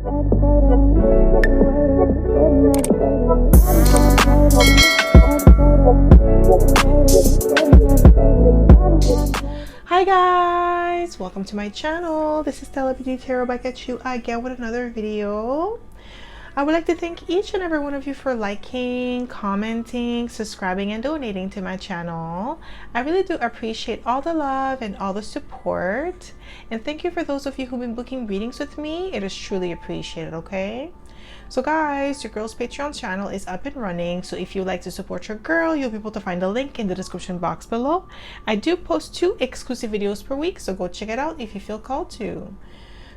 Hi guys, welcome to my channel. This is stellabeautytarot back at you again with another video. I would like to thank each and every one of you for liking, commenting, subscribing, and donating to my channel. I really do appreciate all the love and all the support. And thank you for those of you who've been booking readings with me. It is truly appreciated, okay? So guys, your girl's Patreon channel is up and running. So if you'd like to support your girl, you'll be able to find the link in the description box below. I do post 2 exclusive videos per week, so go check it out if you feel called to.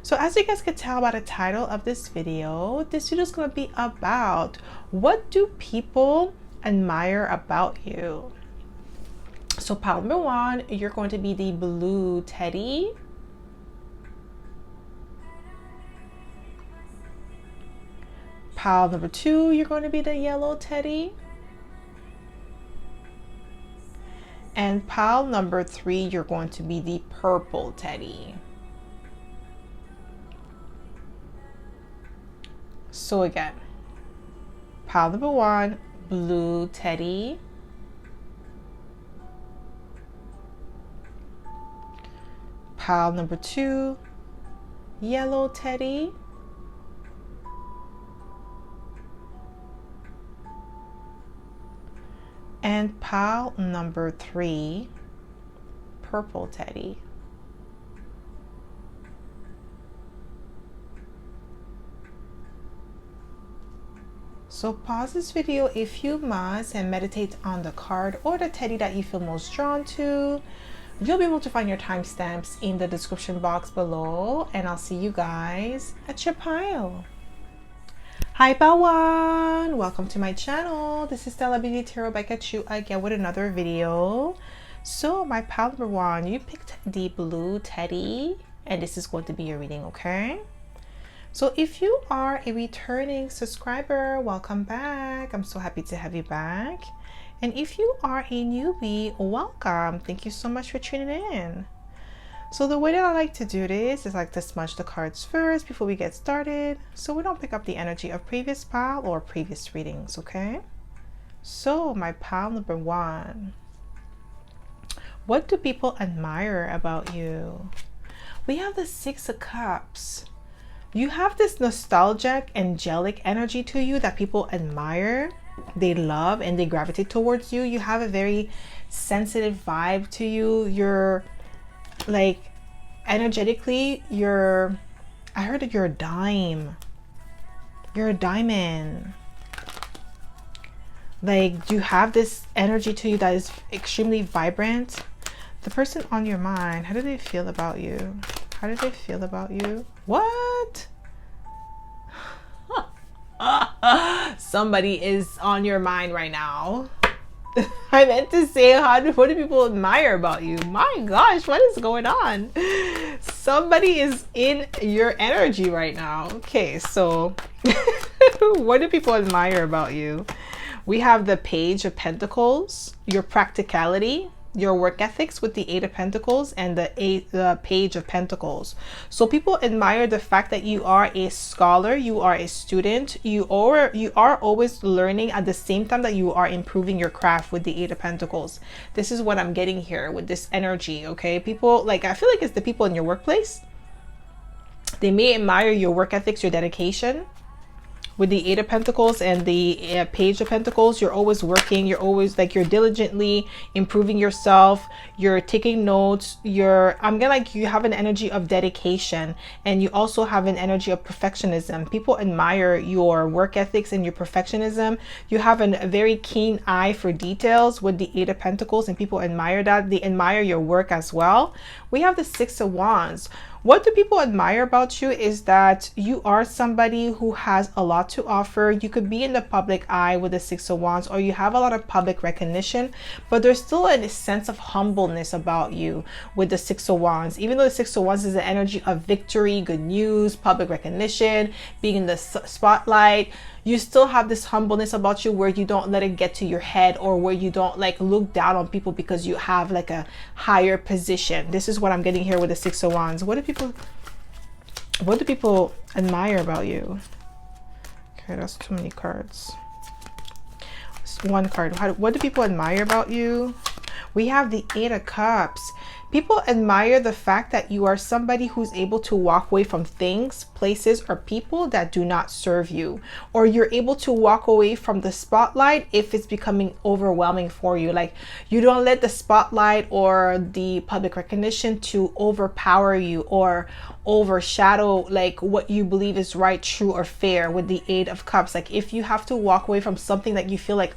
So as you guys can tell by the title of this video is going to be about what do people admire about you. So pile number 1, you're going to be the blue teddy. Pile number 2, you're going to be the yellow teddy. And pile number 3, you're going to be the purple teddy. So again, pile number 1, blue teddy. Pile number 2, yellow teddy. And pile number 3, purple teddy. So pause this video if you must and meditate on the card or the teddy that you feel most drawn to. You'll be able to find your timestamps in the description box below, and I'll see you guys at your pile. Hi Bawan! Welcome to my channel. This is stellabeautytarot back at you again with another video. So my pile number 1, you picked the blue teddy, and this is going to be your reading, okay? So if you are a returning subscriber, welcome back. I'm so happy to have you back. And if you are a newbie, welcome. Thank you so much for tuning in. So the way that I like to do this is like to smudge the cards first before we get started, so we don't pick up the energy of previous pile or previous readings, okay? So my pile number 1. What do people admire about you? We have the 6 of Cups. You have this nostalgic, angelic energy to you that people admire, they love, and they gravitate towards you. You have a very sensitive vibe to you. You're like energetically, I heard that you're a dime. You're a diamond. Like you have this energy to you that is extremely vibrant. The person on your mind, how do they feel about you? How do they feel about you? What? Somebody is on your mind right now. I meant to say, what do people admire about you? My gosh, what is going on? Somebody is in your energy right now. Okay, so what do people admire about you? We have the Page of Pentacles, your practicality, your work ethics with the 8 of Pentacles, and the Page of Pentacles. So people admire the fact that you are a scholar, you are a student, you are always learning at the same time that you are improving your craft with the 8 of Pentacles. This is what I'm getting here with this energy, okay? People, like, I feel like it's the people in your workplace. They may admire your work ethics, your dedication. With the 8 of Pentacles and the Page of Pentacles, you're always working. You're always like, you're diligently improving yourself. You're taking notes. You have an energy of dedication, and you also have an energy of perfectionism. People admire your work ethics and your perfectionism. You have a very keen eye for details with the 8 of Pentacles, and people admire that. They admire your work as well. We have the 6 of Wands. What do people admire about you is that you are somebody who has a lot to offer. You could be in the public eye with the 6 of Wands, or you have a lot of public recognition, but there's still a sense of humbleness about you with the 6 of Wands. Even though the 6 of Wands is the energy of victory, good news, public recognition, being in the spotlight, you still have this humbleness about you where you don't let it get to your head, or where you don't like look down on people because you have like a higher position. This is what I'm getting here with the 6 of Wands. What do people What do people admire about you? Okay, that's too many cards. Just one card. What do people admire about you? We have the Eight of Cups. People admire the fact that you are somebody who's able to walk away from things, places, or people that do not serve you. Or you're able to walk away from the spotlight if it's becoming overwhelming for you. Like, you don't let the spotlight or the public recognition to overpower you or overshadow like what you believe is right, true, or fair with the Eight of Cups. Like, if you have to walk away from something that you feel like,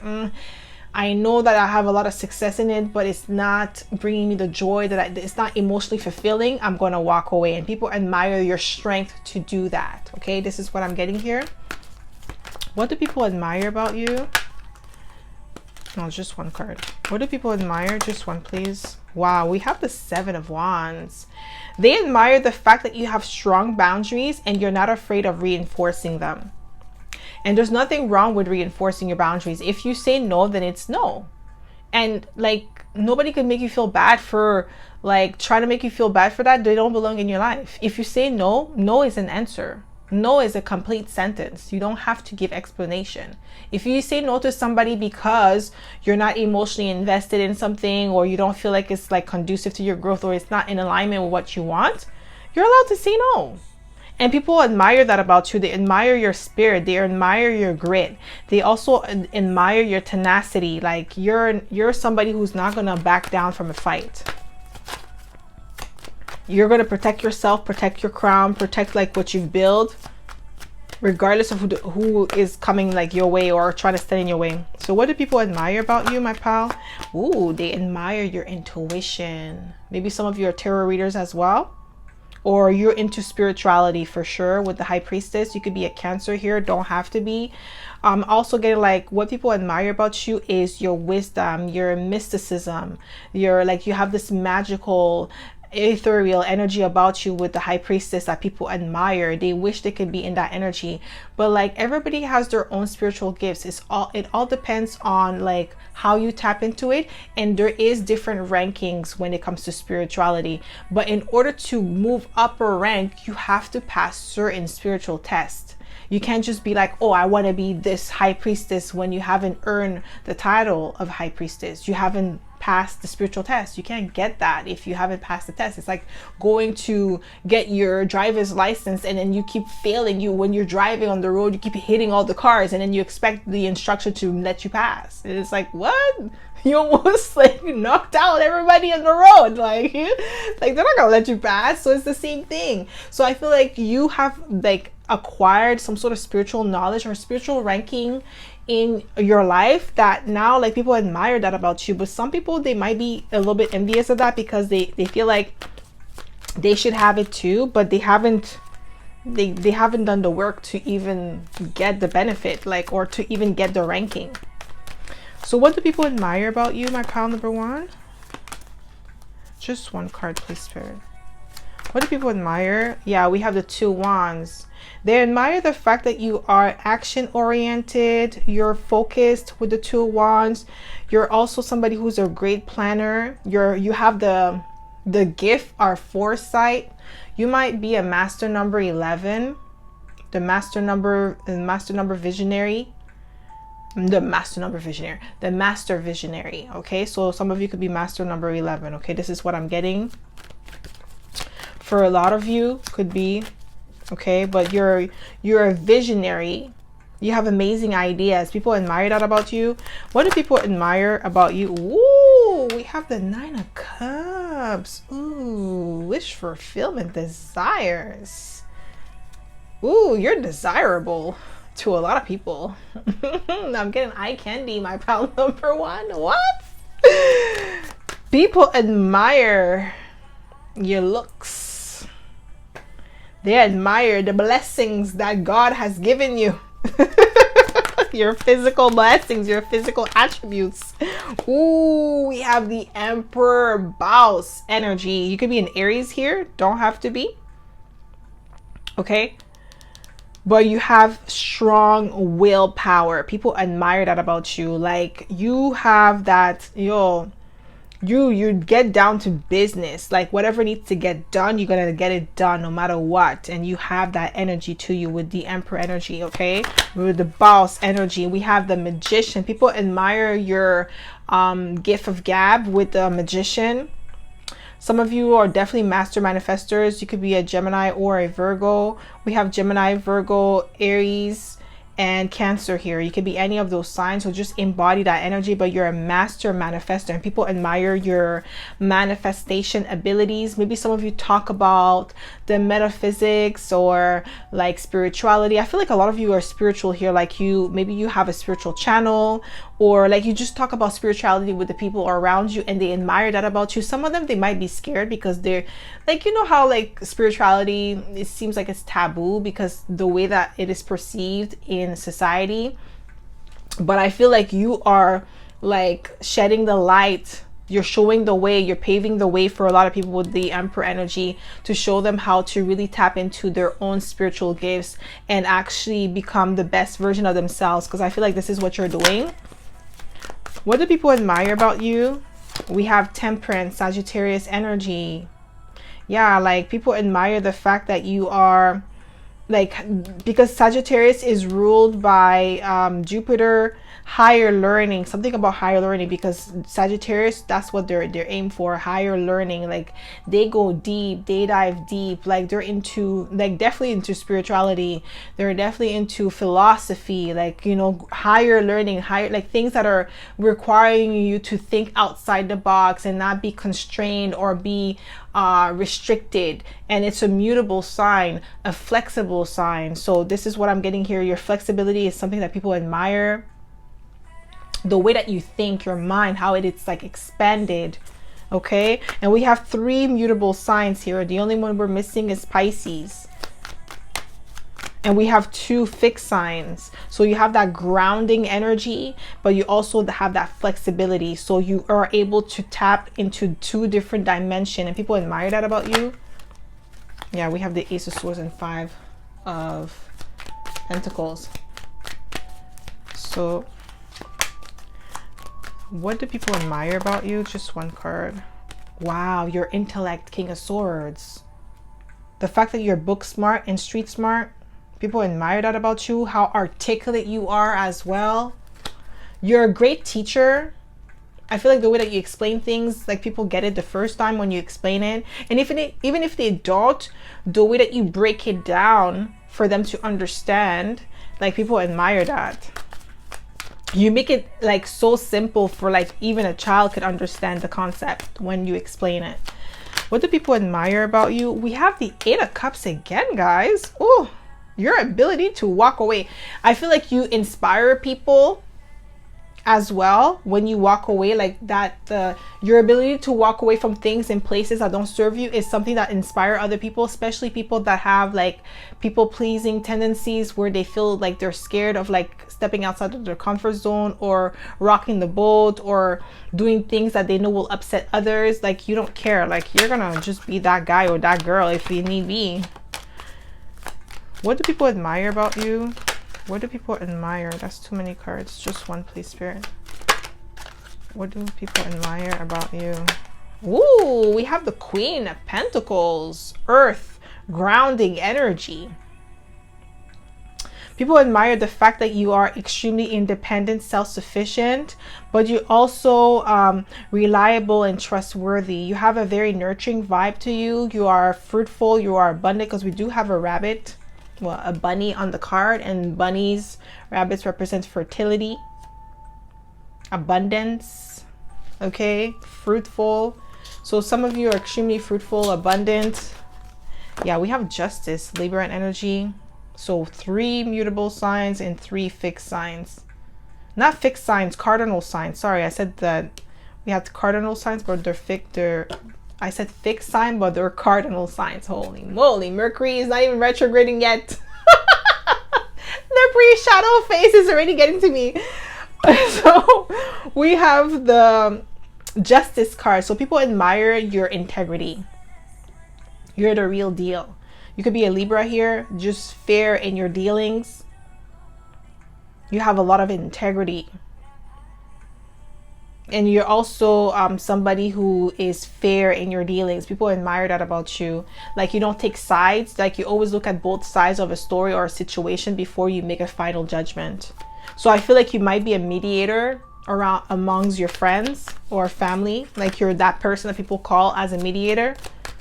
I know that I have a lot of success in it, but it's not bringing me the joy that it's not emotionally fulfilling, I'm going to walk away. And people admire your strength to do that. Okay, this is what I'm getting here. What do people admire about you? No, just one card. What do people admire? Just one, please. Wow, we have the Seven of Wands. They admire the fact that you have strong boundaries and you're not afraid of reinforcing them. And there's nothing wrong with reinforcing your boundaries. If you say no, then it's no. And like, nobody could make you feel bad for like trying to make you feel bad for that. They don't belong in your life. If you say no, no is an answer. No is a complete sentence. You don't have to give explanation. If you say no to somebody because you're not emotionally invested in something, or you don't feel like it's like conducive to your growth, or it's not in alignment with what you want, you're allowed to say no. And people admire that about you. They admire your spirit. They admire your grit. They also admire your tenacity. Like, you're somebody who's not going to back down from a fight. You're going to protect yourself, protect your crown, protect like what you've built, regardless of who is coming like your way or trying to stand in your way. So what do people admire about you, my pal? Ooh, they admire your intuition. Maybe some of you are tarot readers as well. Or you're into spirituality for sure with the High Priestess. You could be a Cancer here, don't have to be. Also getting like, what people admire about you is your wisdom, your mysticism. You're like, you have this magical ethereal energy about you with the High Priestess that people admire. They wish they could be in that energy. But like, everybody has their own spiritual gifts. It all depends on like how you tap into it, and there is different rankings when it comes to spirituality. But in order to move up a rank, you have to pass certain spiritual tests. You can't just be like, oh, I want to be this High Priestess when you haven't earned the title of High Priestess. You haven't passed the spiritual test. You can't get that if you haven't passed the test. It's like going to get your driver's license and then you keep failing. When you're driving on the road, you keep hitting all the cars and then you expect the instructor to let you pass. And it's like, what? You almost like knocked out everybody on the road. Like they're not gonna let you pass. So it's the same thing. So I feel like you have like acquired some sort of spiritual knowledge or spiritual ranking in your life that now like people admire that about you. But some people, they might be a little bit envious of that because they feel like they should have it too, but they haven't done the work to even get the benefit, like, or to even get the ranking. So what do people admire about you, my pal number one? Just one card, please, Spirit. What do people admire? Yeah, we have the Two Wands. They admire the fact that you are action oriented, you're focused with the Two Wands. You're also somebody who's a great planner. You have the gift or foresight. You might be a master number 11, the master number visionary. The master visionary. Okay, so some of you could be master number 11. Okay, this is what I'm getting. For a lot of you could be, okay, but you're a visionary. You have amazing ideas. People admire that about you. What do people admire about you? Ooh, we have the Nine of Cups. Ooh, wish fulfillment, desires. Ooh, you're desirable to a lot of people. I'm getting eye candy, my pal number one. What? People admire your looks. They admire the blessings that God has given you. Your physical blessings, your physical attributes. Ooh, we have the Emperor Boss energy. You could be an Aries here, don't have to be. Okay? But you have strong willpower. People admire that about you. Like, you have that, you get down to business. Like whatever needs to get done, you're gonna get it done no matter what. And you have that energy to you with the Emperor energy. Okay, with the Boss energy, we have the Magician. People admire your gift of gab with the Magician. Some of you are definitely master manifestors. You could be a Gemini or a Virgo. We have Gemini, Virgo, Aries, and Cancer here. You could be any of those signs, so just embody that energy. But you're a master manifestor, and people admire your manifestation abilities. Maybe some of you talk about the metaphysics or like spirituality. I feel like a lot of you are spiritual here. Like maybe you have a spiritual channel, or like you just talk about spirituality with the people around you and they admire that about you. Some of them, they might be scared because they're like, you know how like spirituality, it seems like it's taboo because the way that it is perceived in society. But I feel like you are like shedding the light. You're showing the way, you're paving the way for a lot of people with the Emperor energy to show them how to really tap into their own spiritual gifts and actually become the best version of themselves, because I feel like this is what you're doing. What do people admire about you? We have Temperance, Sagittarius energy. Yeah, like people admire the fact that you are like, because Sagittarius is ruled by Jupiter, higher learning, something about higher learning, because Sagittarius, that's what they're aim for, higher learning. Like they go deep, they dive deep, like they're into, like definitely into spirituality, they're definitely into philosophy, like, you know, higher learning, higher, like things that are requiring you to think outside the box and not be constrained or be restricted. And it's a mutable sign, a flexible sign. So this is what I'm getting here. Your flexibility is something that people admire. The way that you think, your mind, how it's like expanded. Okay, and we have 3 mutable signs here. The only one we're missing is Pisces. And we have 2 fixed signs. So you have that grounding energy, but you also have that flexibility. So you are able to tap into 2 different dimensions, and people admire that about you. Yeah, we have the Ace of Swords and 5 of Pentacles. So what do people admire about you? Just 1 card. Wow, your intellect, King of Swords. The fact that you're book smart and street smart. People admire that about you. How articulate you are as well. You're a great teacher. I feel like the way that you explain things, like people get it the first time when you explain it. And even if they don't, the way that you break it down for them to understand, like people admire that. You make it like so simple for like even a child could understand the concept when you explain it. What do people admire about you? We have the 8 of Cups again, guys. Oh, your ability to walk away. I feel like you inspire people as well when you walk away, like that. Your ability to walk away from things and places that don't serve you is something that inspire other people, especially people that have like people pleasing tendencies, where they feel like they're scared of like stepping outside of their comfort zone or rocking the boat or doing things that they know will upset others. Like you don't care, like you're gonna just be that guy or that girl if you need be. What do people admire about you? What do people admire? That's too many cards. Just 1, please, Spirit. What do people admire about you? Ooh, we have the Queen of Pentacles. Earth, grounding energy. People admire the fact that you are extremely independent, self-sufficient, but you also reliable and trustworthy. You have a very nurturing vibe to you. You are fruitful. You are abundant, because we do have a rabbit. Well, a bunny on the card, and bunnies, rabbits represent fertility, abundance. Okay, fruitful. So some of you are extremely fruitful, abundant. Yeah, we have Justice, Libra energy. So 3 mutable signs and 3 fixed signs. Not fixed signs, cardinal signs. Sorry, I said that we have cardinal signs, but they're fixed. I said fixed sign, but they're cardinal signs. Holy moly, Mercury is not even retrograding yet. The pre-shadow phase is already getting to me. So we have the Justice card. So people admire your integrity. You're the real deal. You could be a Libra here, just fair in your dealings. You have a lot of integrity. And you're also somebody who is fair in your dealings. People admire that about you. Like, you don't take sides. Like, you always look at both sides of a story or a situation before you make a final judgment. So I feel like you might be a mediator around amongst your friends or family. Like, you're that person that people call as a mediator,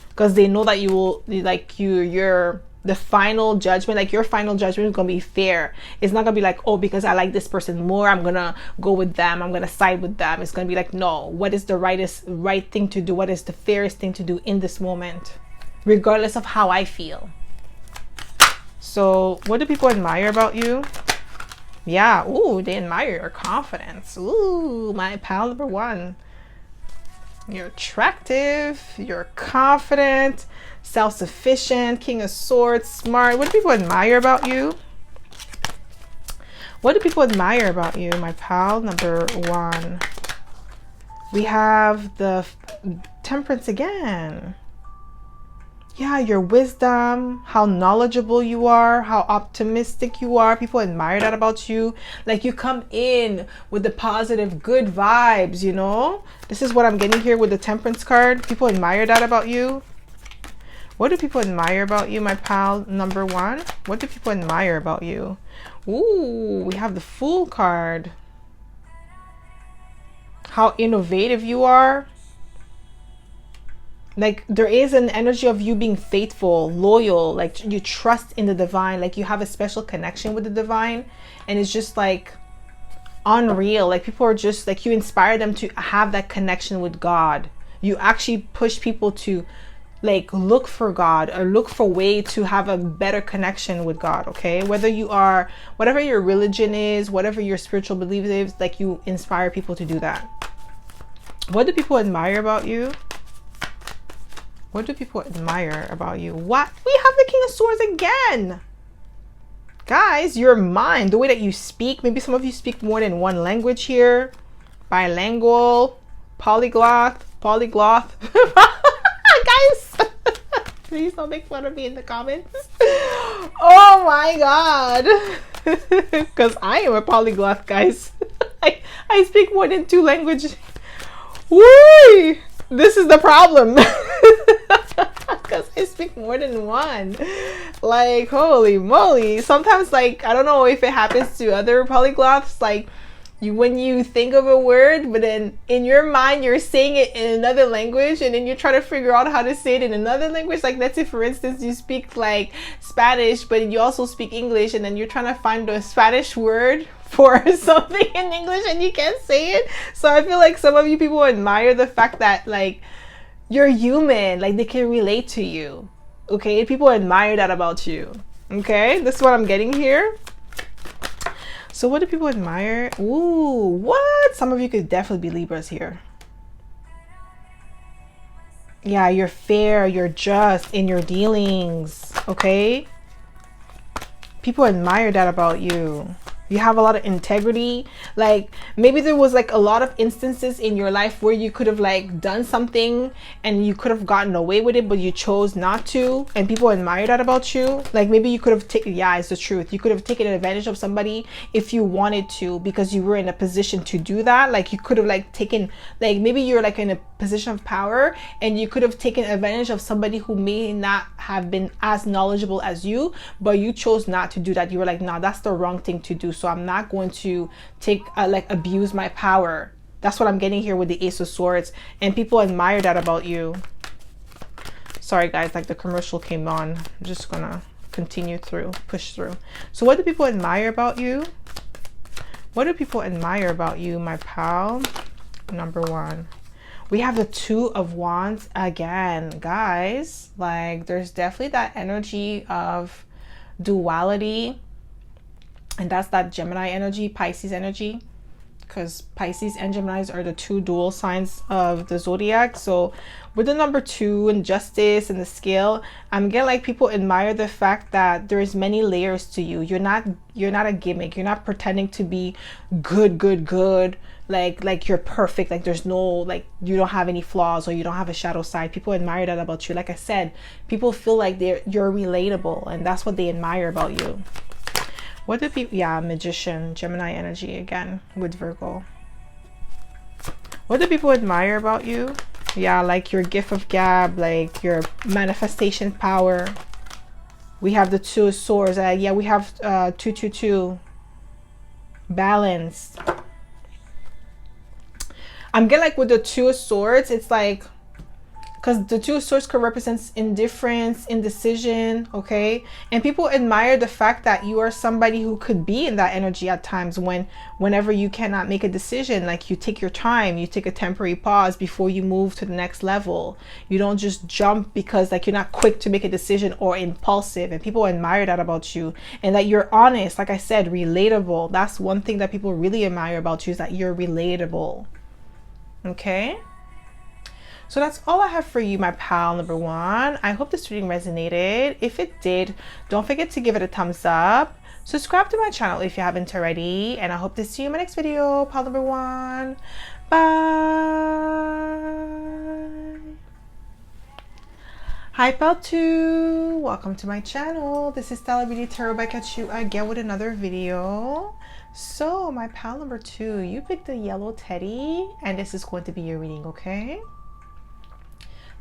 because they know that you will, like, you're the final judgment, like your final judgment is gonna be fair. It's not gonna be like, oh, because I like this person more, I'm gonna go with them, I'm gonna side with them. It's gonna be like, no, what is the right thing to do? What is the fairest thing to do in this moment, regardless of how I feel? So what do people admire about you? Yeah, ooh, they admire your confidence. Ooh, my pal number one. You're attractive, you're confident, self-sufficient, King of Swords, smart. What do people admire about you? What do people admire about you, my pal number one? We have the Temperance again. Yeah, your wisdom, how knowledgeable you are, how optimistic you are. People admire that about you. Like, you come in with the positive, good vibes, you know? This is what I'm getting here with the Temperance card. People admire that about you. What do people admire about you, my pal number one? What do people admire about you? Ooh, we have the Fool card. How innovative you are. Like, there is an energy of you being faithful, loyal, like you trust in the divine, like you have a special connection with the divine, and it's just like unreal. Like, people are just like, you inspire them to have that connection with God. You actually push people to like look for God or look for a way to have a better connection with God. Okay, whether you are, whatever your religion is, whatever your spiritual belief is, like, you inspire people to do that. What do people admire about you? What do people admire about you? What? We have the King of Swords again. Guys, your mind, the way that you speak. Maybe some of you speak more than one language here. Bilingual, polyglot. Guys, please don't make fun of me in the comments. Oh my God. Because I am a polyglot, guys. I speak more than 2 languages. Woo! This is the problem. Because I speak more than 1. Like, holy moly. Sometimes, like, I don't know if it happens to other polyglots, like, when you think of a word, but then in your mind you're saying it in another language, and then you try to figure out how to say it in another language. Like, let's say, for instance, you speak like Spanish, but you also speak English, and then you're trying to find a Spanish word for something in English and you can't say it. So I feel like some of you people admire the fact that, like, you're human, like they can relate to you. Okay, people admire that about you. Okay, this is what I'm getting here. So what do people admire? Ooh, what? Some of you could definitely be Libras here. Yeah, you're fair, you're just in your dealings. Okay, people admire that about you. You have a lot of integrity. Like, maybe there was like a lot of instances in your life where you could have like done something and you could have gotten away with it, but you chose not to, and people admire that about you. Like, maybe you could have taken, yeah, it's the truth, you could have taken advantage of somebody if you wanted to, because you were in a position to do that. Like, you could have like taken, like, maybe you're like in a position of power and you could have taken advantage of somebody who may not have been as knowledgeable as you, but you chose not to do that. You were like, nah, that's the wrong thing to do, so I'm not going to take like abuse my power. That's what I'm getting here with the Ace of Swords, and people admire that about you. Sorry guys, like the commercial came on. I'm just gonna continue through, push through. So what do people admire about you? What do people admire about you, my pal number one? We have the Two of Wands again, guys. Like, there's definitely that energy of duality, and that's that Gemini energy, Pisces energy, because Pisces and Geminis are the 2 dual signs of the zodiac. So with the number 2 and Justice and the Scale, I'm getting like people admire the fact that there's many layers to you. You're not a gimmick. You're not pretending to be good, like you're perfect, like there's no, like, you don't have any flaws or you don't have a shadow side. People admire that about you. Like I said, people feel like you're relatable, and that's what they admire about you. What do people, yeah, Magician, Gemini energy again with Virgo. What do people admire about you? Yeah, like your gift of gab, like your manifestation power. We have the Two of Swords. Yeah, we have 222. Balanced. I'm getting like with the Two of Swords, it's like, because the Two of Swords could represent indifference, indecision, okay? And people admire the fact that you are somebody who could be in that energy at times whenever you cannot make a decision. Like you take your time, you take a temporary pause before you move to the next level. You don't just jump because like you're not quick to make a decision or impulsive. And people admire that about you. And that you're honest, like I said, relatable. That's one thing that people really admire about you, is that you're relatable. Okay? So that's all I have for you, my pal number one. I hope this reading resonated. If it did, don't forget to give it a thumbs up. Subscribe to my channel if you haven't already. And I hope to see you in my next video, pal number one. Bye. Hi, pal two. Welcome to my channel. This is Stella Beauty Tarot back at you again with another video. So my pal number two, you picked the yellow teddy, and this is going to be your reading, okay?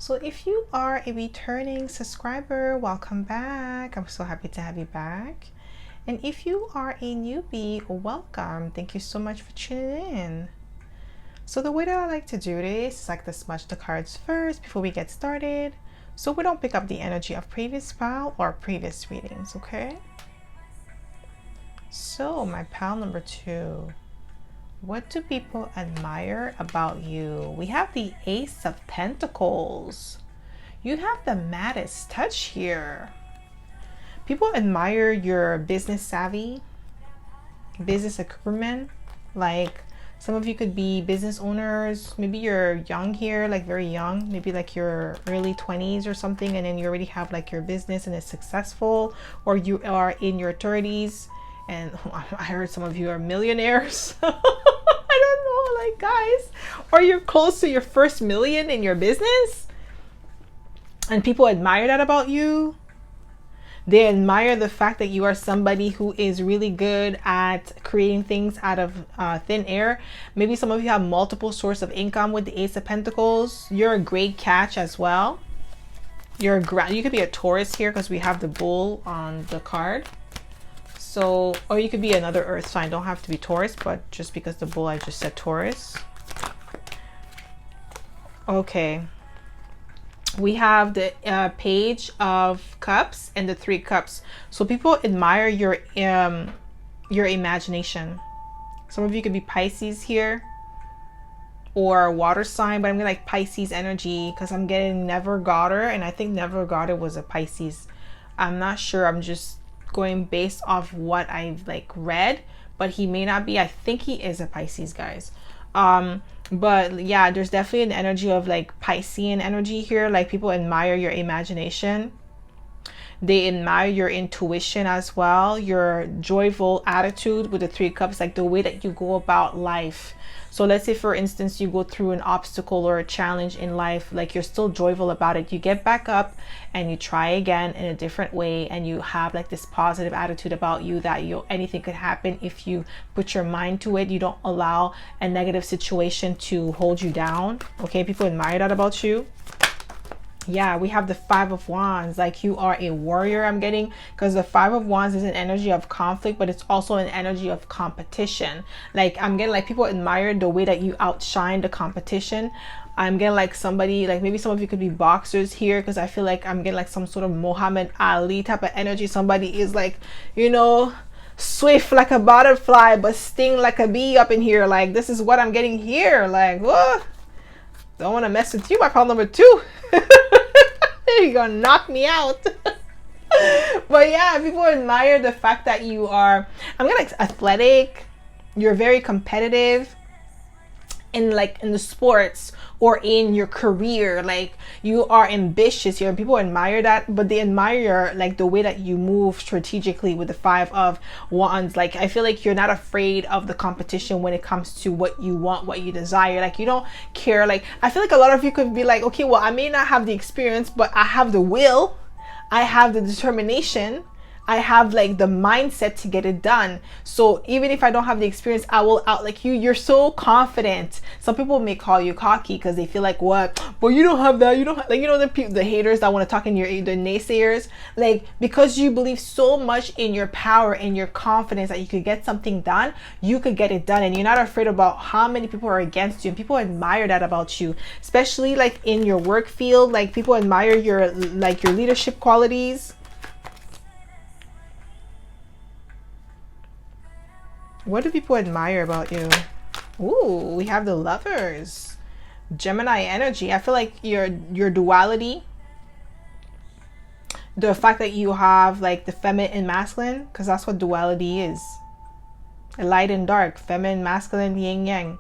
So if you are a returning subscriber, welcome back. I'm so happy to have you back. And if you are a newbie, welcome. Thank you so much for tuning in. So the way that I like to do this is like to smudge the cards first before we get started, so we don't pick up the energy of previous pal or previous readings, okay? So my pal number two, what do people admire about you? We have the Ace of Pentacles. You have the Midas touch here. People admire your business savvy, business acumen. Like some of you could be business owners. Maybe you're young here, like very young, maybe like your early 20s or something, and then you already have like your business and it's successful, or you are in your 30s. And I heard some of you are millionaires. I don't know, like guys, or you're close to your first million in your business, and people admire that about you. They admire the fact that you are somebody who is really good at creating things out of thin air. Maybe some of you have multiple sources of income with the Ace of Pentacles. You're a great catch as well. You could be a Taurus here because we have the bull on the card. So, or you could be another earth sign. Don't have to be Taurus, but just because the bull, I just said Taurus. Okay. We have the Page of Cups and the Three Cups. So people admire your imagination. Some of you could be Pisces here or water sign, but I'm getting like Pisces energy because I'm getting Never Got Her, and I think Never Got Her was a Pisces. I'm not sure. I'm just going based off what I've like read, but he may not be. I think he is a Pisces, guys. But yeah, there's definitely an energy of like Piscean energy here. Like people admire your imagination. They admire your intuition as well, your joyful attitude with the Three Cups, like the way that you go about life. So let's say, for instance, you go through an obstacle or a challenge in life, like you're still joyful about it. You get back up and you try again in a different way, and you have like this positive attitude about you that anything could happen if you put your mind to it. You don't allow a negative situation to hold you down. Okay, people admire that about you. Yeah, we have the Five of Wands. Like you are a warrior, I'm getting, because the Five of Wands is an energy of conflict, but it's also an energy of competition. Like I'm getting like people admire the way that you outshine the competition. I'm getting like somebody, like maybe some of you could be boxers here, because I feel like I'm getting like some sort of Muhammad Ali type of energy. Somebody is like, you know, swift like a butterfly but sting like a bee up in here. Like this is what I'm getting here. Like, whoa, don't want to mess with you, my pal number two. You're gonna knock me out. But yeah, people admire the fact that you are, I'm gonna like athletic, you're very competitive in like in the sports or in your career. Like you are ambitious here, and people admire that, but they admire like the way that you move strategically with the Five of Wands. Like I feel like you're not afraid of the competition when it comes to what you want, what you desire. Like you don't care. Like I feel like a lot of you could be like, okay, well, I may not have the experience, but I have the will, I have the determination, I have like the mindset to get it done. So even if I don't have the experience, I will out like you. You're so confident. Some people may call you cocky because they feel like, what? Well, you don't have that. You don't have, like, you know, the haters that want to talk in your ear, the naysayers, like, because you believe so much in your power and your confidence that you could get something done, you could get it done, and you're not afraid about how many people are against you. And people admire that about you, especially like in your work field. Like, people admire your like your leadership qualities. What do people admire about you? Ooh, we have the Lovers. Gemini energy. I feel like your duality, the fact that you have like the feminine and masculine, because that's what duality is. Light and dark, feminine, masculine, yin yang.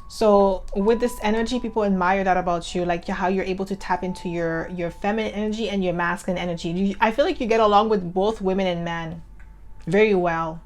So with this energy, people admire that about you, like how you're able to tap into your feminine energy and your masculine energy. I feel like you get along with both women and men very well.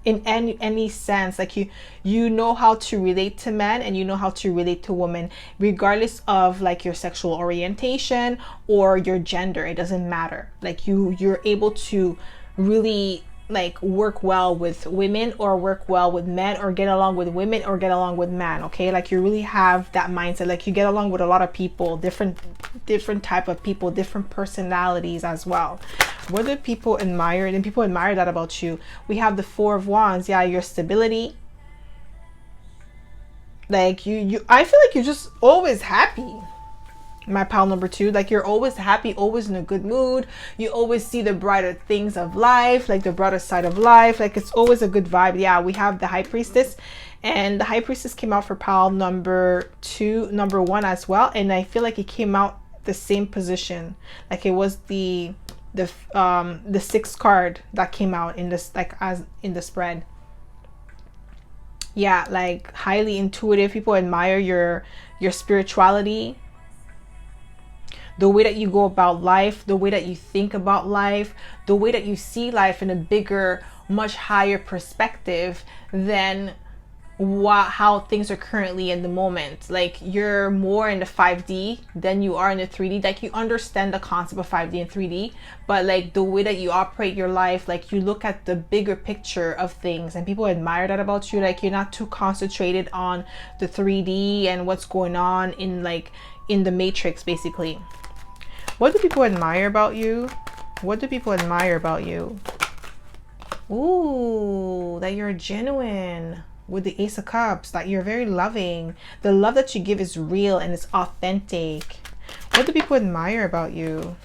In any sense, like you know how to relate to men and you know how to relate to women, regardless of like your sexual orientation or your gender. It doesn't matter. Like you're able to really like work well with women or work well with men, or get along with women or get along with men. Okay, like you really have that mindset. Like you get along with a lot of people, different type of people, different personalities as well. What do people admire? And people admire that about you. We have the Four of Wands. Yeah, your stability. Like you I feel like you're just always happy, my pal number 2. Like you're always happy, always in a good mood. You always see the brighter things of life, like the brighter side of life. Like it's always a good vibe. Yeah, we have the High Priestess, and the High Priestess came out for pal number 1 as well. And I feel like it came out the same position. Like it was the 6th card that came out in this, like as in the spread. Yeah, like highly intuitive. People admire your spirituality, the way that you go about life, the way that you think about life, the way that you see life in a bigger, much higher perspective than how things are currently in the moment. Like you're more in the 5D than you are in the 3D. Like you understand the concept of 5D and 3D, but like the way that you operate your life, like you look at the bigger picture of things, and people admire that about you. Like you're not too concentrated on the 3D and what's going on in the matrix, basically. What do people admire about you? What do people admire about you? Ooh, that you're genuine. With the Ace of Cups, that you're very loving. The love that you give is real and it's authentic. What do people admire about you?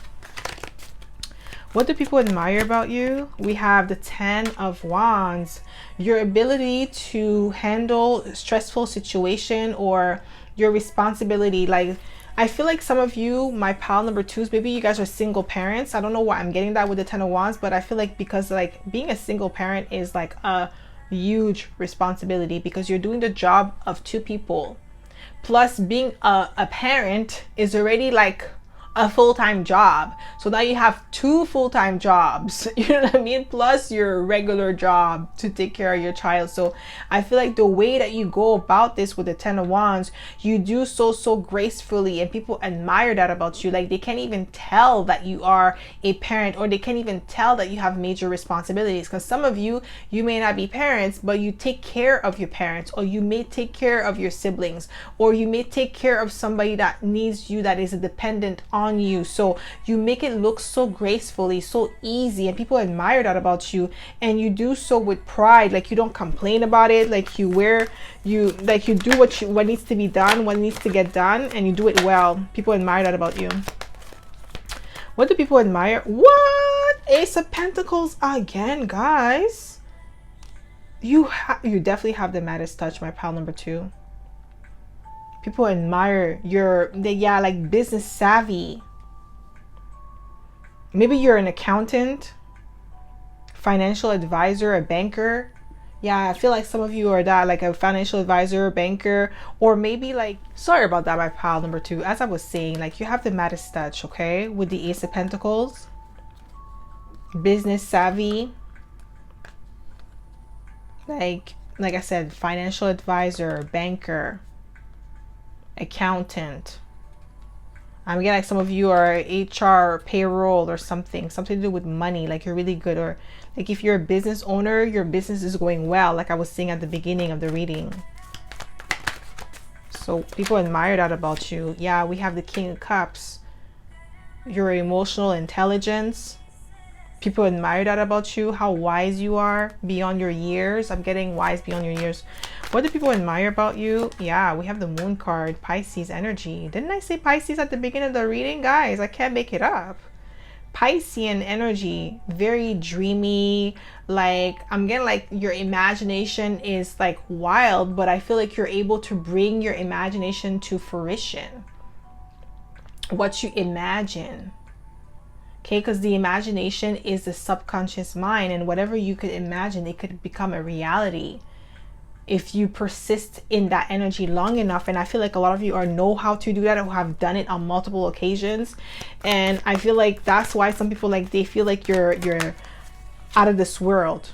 What do people admire about you? We have the 10 of Wands. Your ability to handle stressful situation, or your responsibility. Like I feel like some of you, my pal number 2s, maybe you guys are single parents. I don't know why I'm getting that with the 10 of Wands, but I feel like because like being a single parent is like a huge responsibility, because you're doing the job of 2 people, plus being a parent is already like a full-time job. So now you have 2 full-time jobs, you know what I mean, plus your regular job to take care of your child. So I feel like the way that you go about this with the 10 of Wands, you do so gracefully, and people admire that about you. Like they can't even tell that you are a parent, or they can't even tell that you have major responsibilities, because some of you may not be parents, but you take care of your parents, or you may take care of your siblings, or you may take care of somebody that needs you, that is dependent on you. So you make it look so gracefully, so easy, and people admire that about you. And you do so with pride. Like you don't complain about it. Like you do what needs to be done, what needs to get done, and you do it well. People admire that about you. What do people admire? What? Ace of Pentacles again, guys. You definitely have the Maddest touch, my pal number 2. People admire like business savvy. Maybe you're an accountant, financial advisor, a banker. Yeah, I feel like some of you are that, like a financial advisor, banker, or maybe like, sorry about that, my pal number 2. As I was saying, like you have the Maddest touch, okay, with the Ace of Pentacles. Business savvy. Like I said, financial advisor, banker, accountant. I'm getting like some of you are HR or payroll or something to do with money, like you're really good, or like if you're a business owner, your business is going well, like I was saying at the beginning of the reading. So people admire that about you. Yeah, we have the King of Cups. Your emotional intelligence. People admire that about you, how wise you are beyond your years. I'm getting wise beyond your years. What do people admire about you? Yeah, we have the Moon card, Pisces energy. Didn't I say Pisces at the beginning of the reading? Guys, I can't make it up. Piscean energy, very dreamy. Like I'm getting like your imagination is like wild, but I feel like you're able to bring your imagination to fruition. What you imagine. Okay, because the imagination is the subconscious mind, and whatever you could imagine, it could become a reality if you persist in that energy long enough. And I feel like a lot of you know how to do that, or have done it on multiple occasions. And I feel like that's why some people, like, they feel like you're out of this world.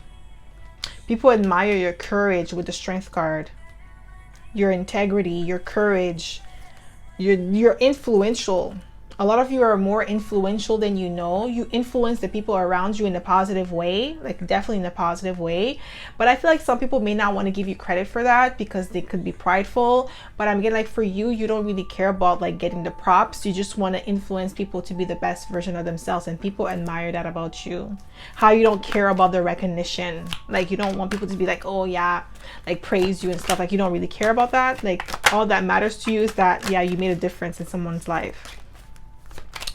People admire your courage with the Strength card, your integrity, your courage. You're influential. A lot of you are more influential than you know. You influence the people around you in a positive way, like definitely in a positive way. But I feel like some people may not want to give you credit for that because they could be prideful. But I'm getting like for you, you don't really care about like getting the props. You just want to influence people to be the best version of themselves. And people admire that about you. How you don't care about the recognition. Like you don't want people to be like, oh yeah, like praise you and stuff. Like you don't really care about that. Like all that matters to you is that, yeah, you made a difference in someone's life.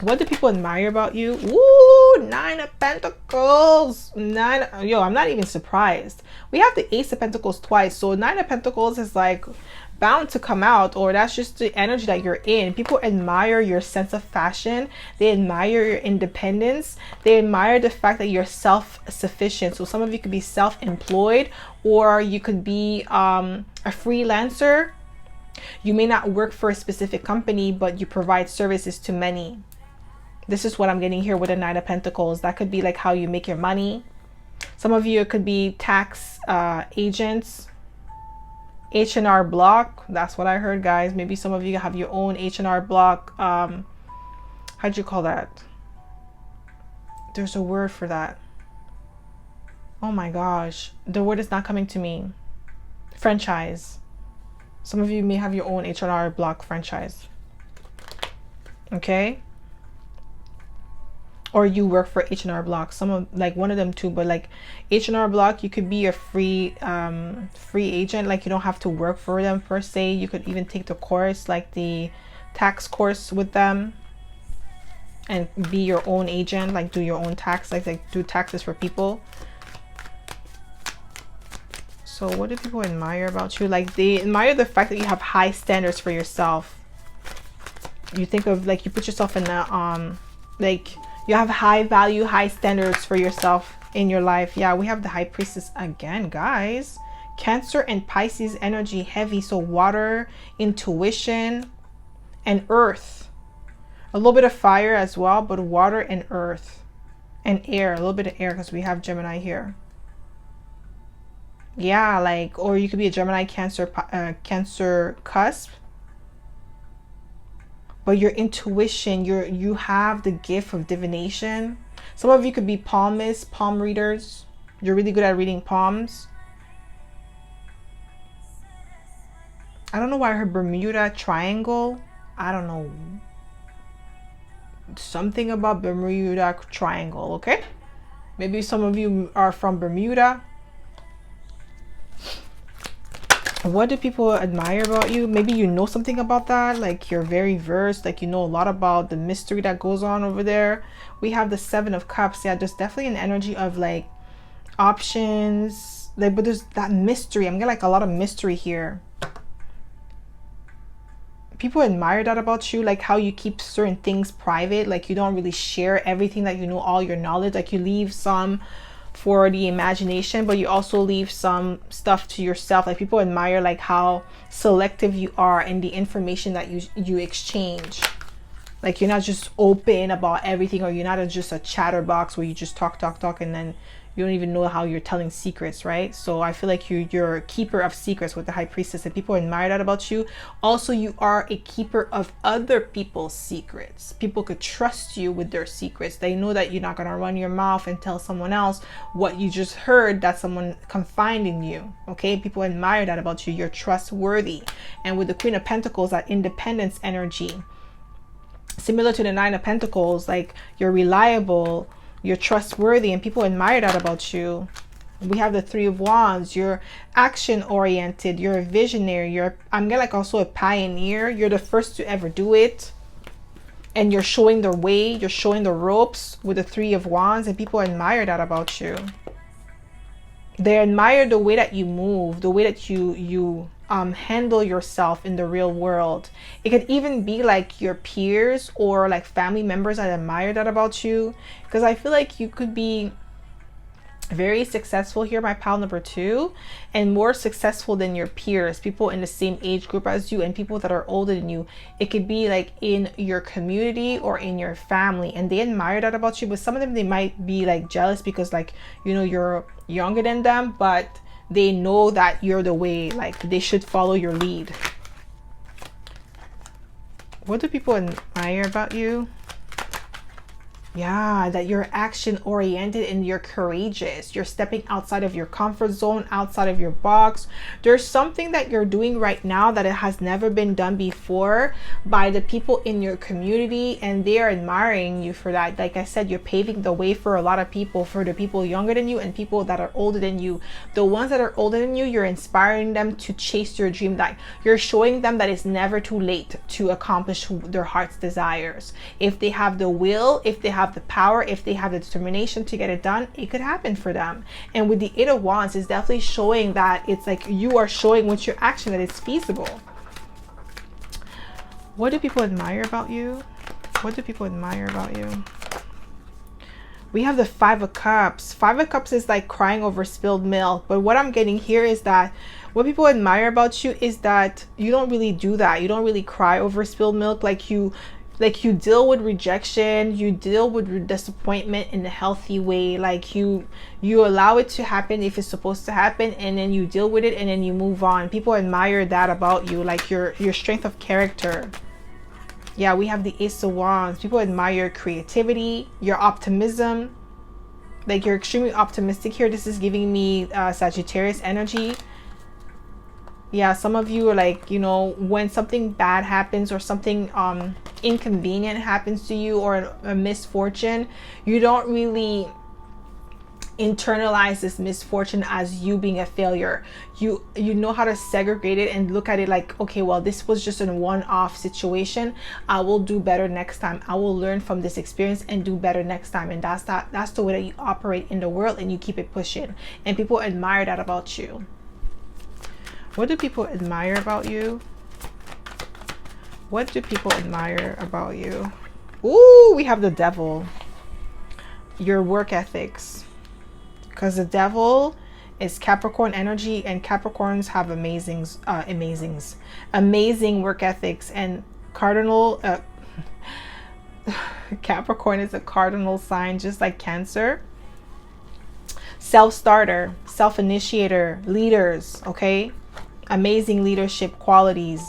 What do people admire about you? Ooh, 9 of Pentacles. Yo, I'm not even surprised. We have the Ace of Pentacles twice. So 9 of Pentacles is like bound to come out, or that's just the energy that you're in. People admire your sense of fashion. They admire your independence. They admire the fact that you're self-sufficient. So some of you could be self-employed, or you could be a freelancer. You may not work for a specific company, but you provide services to many. This is what I'm getting here with the 9 of Pentacles. That could be like how you make your money. Some of you, it could be tax agents, H&R Block. That's what I heard, guys. Maybe some of you have your own H&R Block. How'd you call that? There's a word for that. Oh my gosh. The word is not coming to me. Franchise. Some of you may have your own H&R Block franchise. Okay? Or you work for H&R Block. Some of, like one of them too, but like H&R Block, you could be a free agent. Like you don't have to work for them per se. You could even take the course, like the tax course with them, and be your own agent, like do your own tax, like do taxes for people. So what do people admire about you? Like they admire the fact that you have high standards for yourself. You think of like you put yourself in a like you have high value, high standards for yourself in your life. Yeah, we have the High Priestess again, guys. Cancer and Pisces energy heavy. So water, intuition, and earth. A little bit of fire as well, but water and earth and air. A little bit of air because we have Gemini here. Yeah, like, or you could be a Gemini, Cancer cusp. But your intuition, you have the gift of divination. Some of you could be palmists, palm readers. You're really good at reading palms. I don't know why I heard Bermuda Triangle. I don't know. Something about Bermuda Triangle, okay? Maybe some of you are from Bermuda. What do people admire about you? Maybe you know something about that, like you're very versed, like you know a lot about the mystery that goes on over there. We have the 7 of Cups. Yeah, there's definitely an energy of like options, like, but there's that mystery. I'm getting like a lot of mystery here. People admire that about you, like how you keep certain things private, like you don't really share everything that you know, all your knowledge, like you leave some for the imagination, but you also leave some stuff to yourself. Like people admire like how selective you are in the information that you exchange. Like you're not just open about everything, or you're not just a chatterbox where you just talk and then You don't even know how you're telling secrets, right? So I feel like you're a keeper of secrets with the High Priestess, and people admire that about you. Also, you are a keeper of other people's secrets. People could trust you with their secrets. They know that you're not going to run your mouth and tell someone else what you just heard that someone confided in you. Okay, people admire that about you. You're trustworthy. And with the Queen of Pentacles, that independence energy, similar to the Nine of Pentacles, like you're reliable, you're trustworthy, and people admire that about you. We have the Three of Wands. You're action oriented, you're a visionary, I'm gonna like also a pioneer. You're the first to ever do it, and you're showing the way, you're showing the ropes with the Three of Wands, and people admire that about you. They admire the way that you move, the way that you handle yourself in the real world. It could even be like your peers or like family members that admire that about you, because I feel like you could be very successful here, my pal number 2, and more successful than your peers, people in the same age group as you, and people that are older than you. It could be like in your community or in your family, and they admire that about you. But some of them, they might be like jealous because, like, you know, you're younger than them, but they know that you're the way, like they should follow your lead. What do people admire about you? Yeah, that you're action oriented and you're courageous. You're stepping outside of your comfort zone, outside of your box. There's something that you're doing right now that it has never been done before by the people in your community, and they are admiring you for that. Like I said, you're paving the way for a lot of people, for the people younger than you and people that are older than you. The ones that are older than you, you're inspiring them to chase your dream. That you're showing them that it's never too late to accomplish their heart's desires. If they have the will, if they have the power, if they have the determination to get it done, it could happen for them. And with the Eight of Wands, it's definitely showing that it's like you are showing with your action that it's feasible. What do people admire about you? What do people admire about you? We have the Five of Cups. Five of Cups is like crying over spilled milk. But what I'm getting here is that what people admire about you is that you don't really do that. You don't really cry over spilled milk. Like you deal with rejection, you deal with disappointment in a healthy way. Like you allow it to happen if it's supposed to happen, and then you deal with it and then you move on. People admire that about you, like your strength of character. Yeah, we have the Ace of Wands. People admire your creativity, your optimism. Like you're extremely optimistic here. This is giving me Sagittarius energy. Yeah, some of you are like, you know, when something bad happens or something inconvenient happens to you, or a misfortune, you don't really internalize this misfortune as you being a failure. You know how to segregate it and look at it like, okay, well, this was just a one-off situation. I will do better next time. I will learn from this experience and do better next time. And that's the way that you operate in the world, and you keep it pushing, and people admire that about you. What do people admire about you? What do people admire about you? Ooh, we have the Devil. Your work ethics. Because the Devil is Capricorn energy, and Capricorns have amazing work ethics. And Capricorn is a cardinal sign, just like Cancer. Self-starter, self-initiator, leaders, okay? Amazing leadership qualities.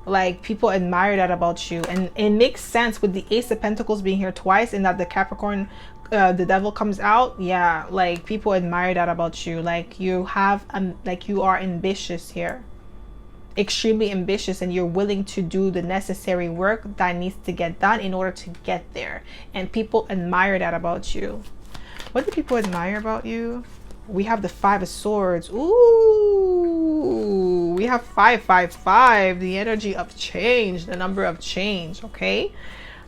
Like people admire that about you, and it makes sense with the Ace of Pentacles being here twice, and that the Capricorn, the Devil comes out. Yeah, like people admire that about you. Like you have like you are ambitious here, extremely ambitious, and you're willing to do the necessary work that needs to get done in order to get there, and people admire that about you. What do people admire about you? We have the Five of Swords. Ooh, we have 555, the energy of change, the number of change. Okay,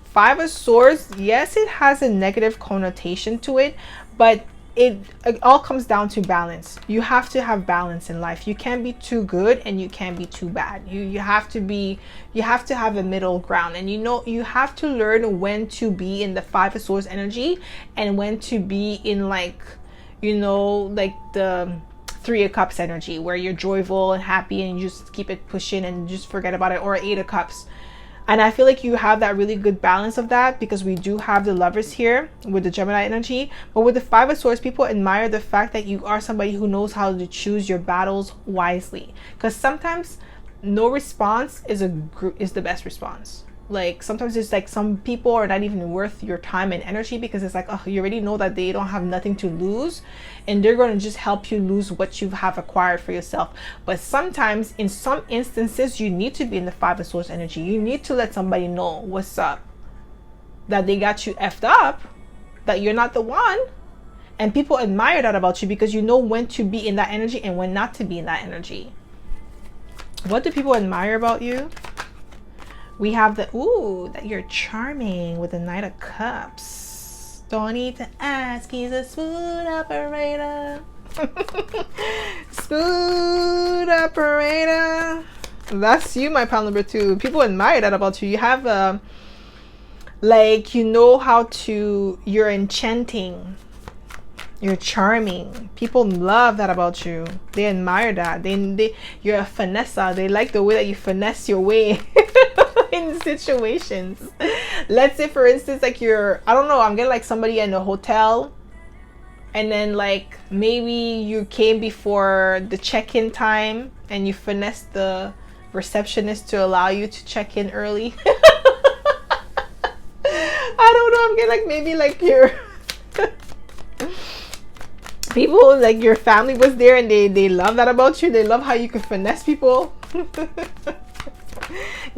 Five of Swords, yes, it has a negative connotation to it, but it all comes down to balance. You have to have balance in life. You can't be too good and you can't be too bad. You have to have a middle ground, and you have to learn when to be in the Five of Swords energy and when to be in, like, you know, like the Three of Cups energy, where you're joyful and happy and you just keep it pushing and just forget about it, or Eight of Cups. And I feel like you have that really good balance of that, because we do have the Lovers here with the Gemini energy. But with the Five of Swords, people admire the fact that you are somebody who knows how to choose your battles wisely. Because sometimes no response is the best response. Like sometimes it's like some people are not even worth your time and energy, because it's like, oh, you already know that they don't have nothing to lose, and they're going to just help you lose what you have acquired for yourself. But sometimes in some instances you need to be in the Five of Swords energy. You need to let somebody know what's up, that they got you effed up, that you're not the one. And people admire that about you, because you know when to be in that energy and when not to be in that energy. What do people admire about you? We have the, ooh, that you're charming with the Knight of Cups. Don't need to ask, he's a smooth operator. Smooth operator. That's you, my pal number 2. People admire that about you. You have like, you know how to, you're enchanting. You're charming. People love that about you. They admire that. You're a finesser. They like the way that you finesse your way in situations. Let's say, for instance, like you're, I don't know, I'm getting like somebody in a hotel, and then like maybe you came before the check-in time and you finessed the receptionist to allow you to check in early. I don't know, I'm getting like maybe like you're people, like your family was there and they love that about you. They love how you can finesse people.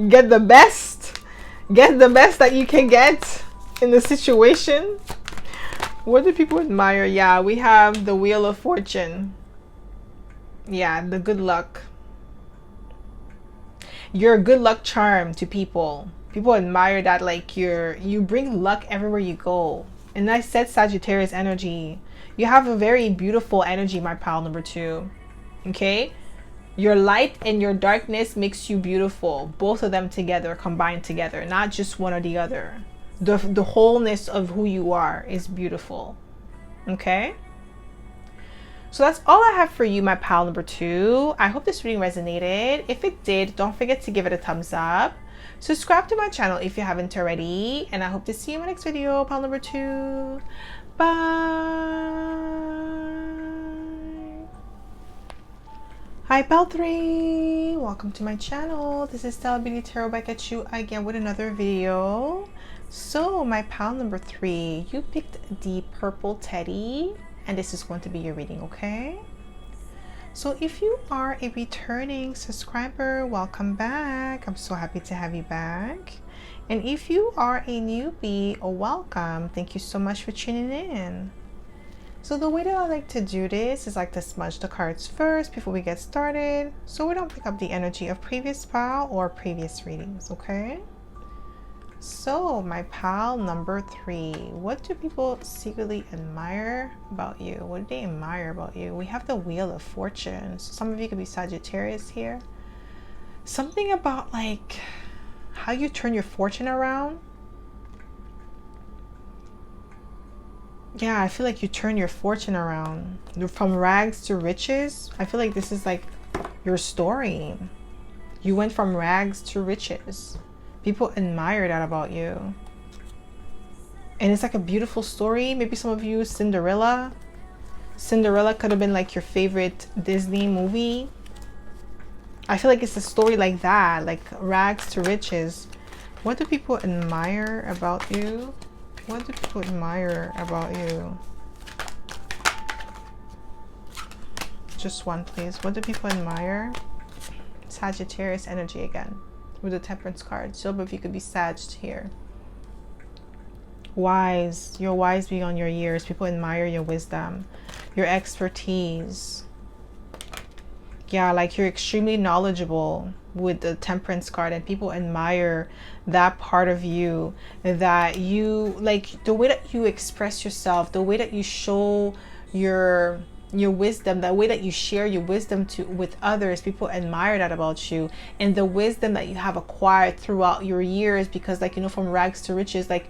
Get the best that you can get in the situation. What do people admire? Yeah, we have the Wheel of Fortune. Yeah, the good luck. You're a good luck charm to people. People admire that, like you bring luck everywhere you go. And I said Sagittarius energy. You have a very beautiful energy, my pal number 2. Okay? Your light and your darkness makes you beautiful. Both of them together, combined together, not just one or the other. The wholeness of who you are is beautiful. Okay? So that's all I have for you, my pal number 2. I hope this reading resonated. If it did, don't forget to give it a thumbs up. Subscribe to my channel if you haven't already. And I hope to see you in my next video, pal number 2. Bye. Hi, pal 3. Welcome to my channel. This is stellabeautytarot back at you again with another video. So my pal number 3, you picked the purple teddy, and this is going to be your reading, okay? So if you are a returning subscriber, welcome back. I'm so happy to have you back. And if you are a newbie, welcome. Thank you so much for tuning in. So the way that I like to do this is like to smudge the cards first before we get started, so we don't pick up the energy of previous pal or previous readings, okay? So my pal number 3, what do people secretly admire about you? What do they admire about you? We have the Wheel of Fortune. So some of you could be Sagittarius here. Something about like how you turn your fortune around. Yeah, I feel like you turn your fortune around. From rags to riches. I feel like this is like your story. You went from rags to riches. People admire that about you. And it's like a beautiful story. Maybe some of you, Cinderella. Cinderella could have been like your favorite Disney movie. I feel like it's a story like that, like rags to riches. What do people admire about you? What do people admire about you? Just one, please. What do people admire? Sagittarius energy again with the Temperance card. So if you could be Sag here. Wise. You're wise beyond your years. People admire your wisdom, your expertise. Yeah, like you're extremely knowledgeable with the Temperance card, and people admire that part of you, that you like the way that you express yourself, the way that you show your wisdom, the way that you share your wisdom with others. People admire that about you, and the wisdom that you have acquired throughout your years, because like, you know, from rags to riches, like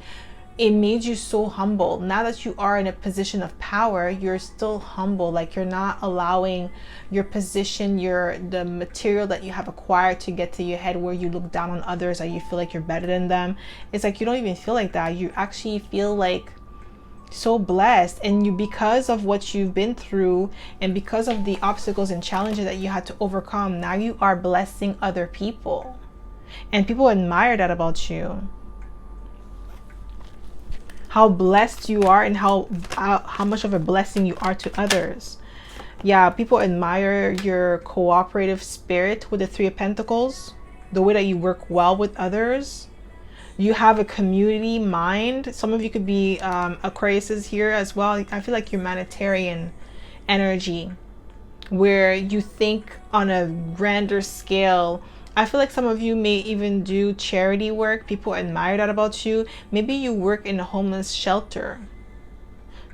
it made you so humble. Now that you are in a position of power, you're still humble. Like, you're not allowing your position, the material that you have acquired to get to your head where you look down on others or you feel like you're better than them. It's like you don't even feel like that. You actually feel like so blessed, and you, because of what you've been through and because of the obstacles and challenges that you had to overcome, now you are blessing other people, and people admire that about you. How blessed you are, and how much of a blessing you are to others. Yeah, people admire your cooperative spirit with the Three of Pentacles, the way that you work well with others. You have a community mind. Some of you could be Aquariuses here as well. I feel like humanitarian energy, where you think on a grander scale. I feel like some of you may even do charity work. People admire that about you. Maybe you work in a homeless shelter.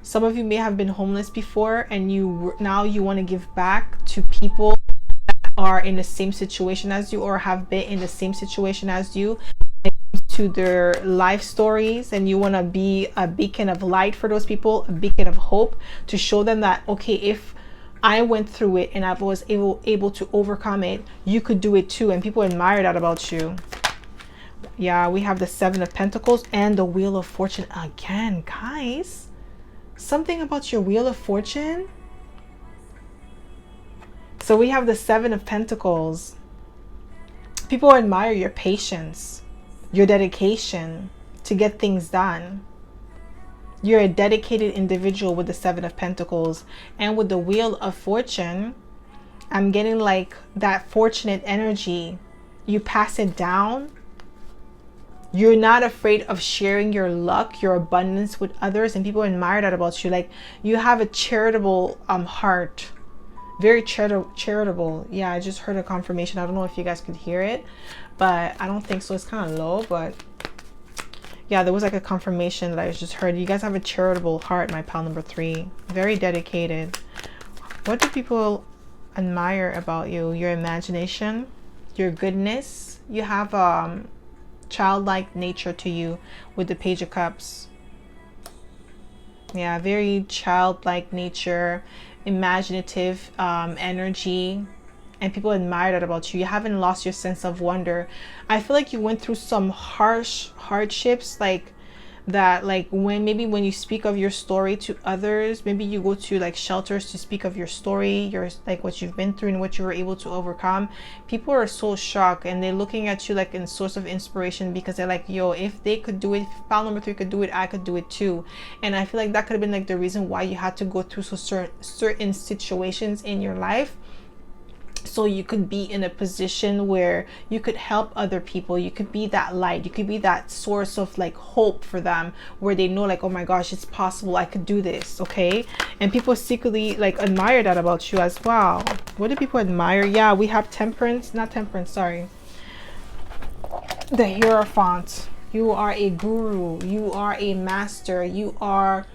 Some of you may have been homeless before, and now you want to give back to people that are in the same situation as you, or have been in the same situation as you, to their life stories, and you want to be a beacon of light for those people, a beacon of hope, to show them that, okay, if I went through it and I was able to overcome it, you could do it too. And people admire that about you. Yeah, we have the Seven of Pentacles and the Wheel of Fortune again, guys. Something about your Wheel of Fortune. So we have the Seven of Pentacles. People admire your patience, your dedication to get things done. You're a dedicated individual with the Seven of Pentacles. And with the Wheel of Fortune, I'm getting like that fortunate energy. You pass it down. You're not afraid of sharing your luck, your abundance with others, and people admire that about you. Like, you have a charitable heart. Very charitable. Yeah, I just heard a confirmation. I don't know if you guys could hear it, but I don't think so. It's kind of low, but yeah, there was like a confirmation that I just heard. You guys have a charitable heart, my pal number 3. Very dedicated. What do people admire about you? Your imagination, your goodness. You have childlike nature to you with the Page of Cups. Yeah, very childlike nature, imaginative energy. And people admire that about you. You haven't lost your sense of wonder. I feel like you went through some hardships, like that, like when you speak of your story to others, maybe you go to like shelters to speak of your story, your like what you've been through and what you were able to overcome. People are so shocked, and they're looking at you like a source of inspiration, because they're like, yo, if they could do it, if pal number 3 could do it, I could do it too. And I feel like that could have been like the reason why you had to go through certain situations in your life, so you could be in a position where you could help other people. You could be that light. You could be that source of like hope for them, where they know like, oh my gosh, it's possible, I could do this. Okay. And people secretly like admire that about you as well. What do people admire? Yeah, we have Temperance, not Temperance, sorry, the Hierophant. You are a guru, you are a master, you are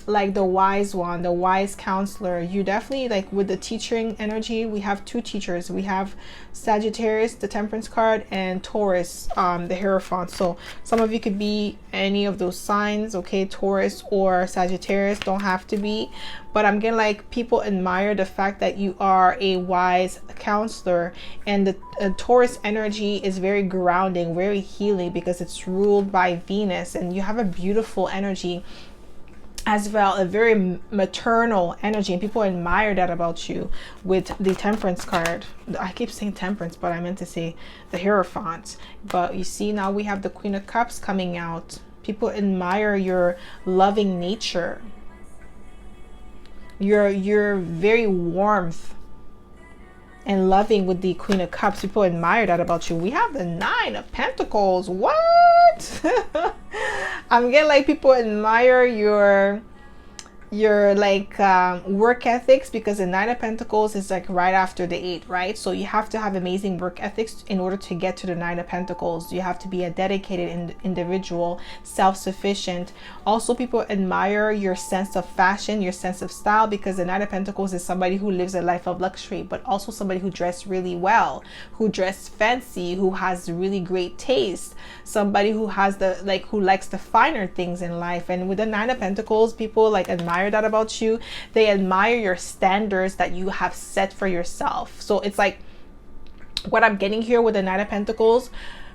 like the wise one, the wise counselor. You definitely, like with the teaching energy, we have 2 teachers. We have Sagittarius, the Temperance card, and Taurus, the Hierophant. So some of you could be any of those signs, okay? Taurus or Sagittarius, don't have to be, but I'm getting like people admire the fact that you are a wise counselor. And the Taurus energy is very grounding, very healing, because it's ruled by Venus, and you have a beautiful energy as well, a very maternal energy, and people admire that about you with the Temperance card. I keep saying Temperance, but I meant to say the Hierophant. But you see, now we have the Queen of Cups coming out. People admire your loving nature, your very warmth and loving with the Queen of Cups. People admire that about you. We have the Nine of Pentacles. What? I'm getting like people admire your like work ethics, because the Nine of Pentacles is like right after the Eight, right? So you have to have amazing work ethics in order to get to the Nine of Pentacles. You have to be a dedicated individual, self-sufficient. Also, people admire your sense of fashion, your sense of style, because the Nine of Pentacles is somebody who lives a life of luxury, but also somebody who dressed really well, who dressed fancy, who has really great taste, somebody who has the like, who likes the finer things in life. And with the Nine of Pentacles, people like admire that about you. They admire your standards that you have set for yourself. So it's like, what I'm getting here with the Nine of Pentacles,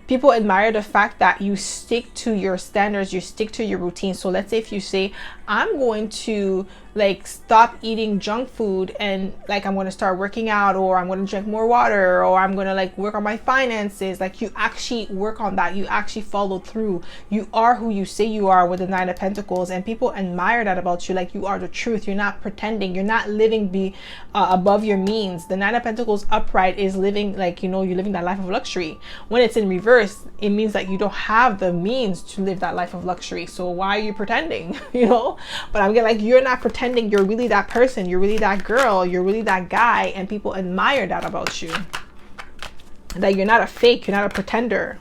people admire the fact that you stick to your standards, you stick to your routine. So let's say if you say, I'm going to like stop eating junk food, and like I'm going to start working out, or I'm going to drink more water, or I'm going to like work on my finances. Like you actually work on that, you actually follow through. You are who you say you are with the Nine of Pentacles, and people admire that about you. Like you are the truth, you're not pretending, you're not living above your means. The Nine of Pentacles upright is living like, you know, you're living that life of luxury. When it's in reverse, it means that you don't have the means to live that life of luxury. So why are you pretending? You know? But I'm getting like, you're not pretending, you're really that person, you're really that girl, you're really that guy, and people admire that about you. That you're not a fake, you're not a pretender.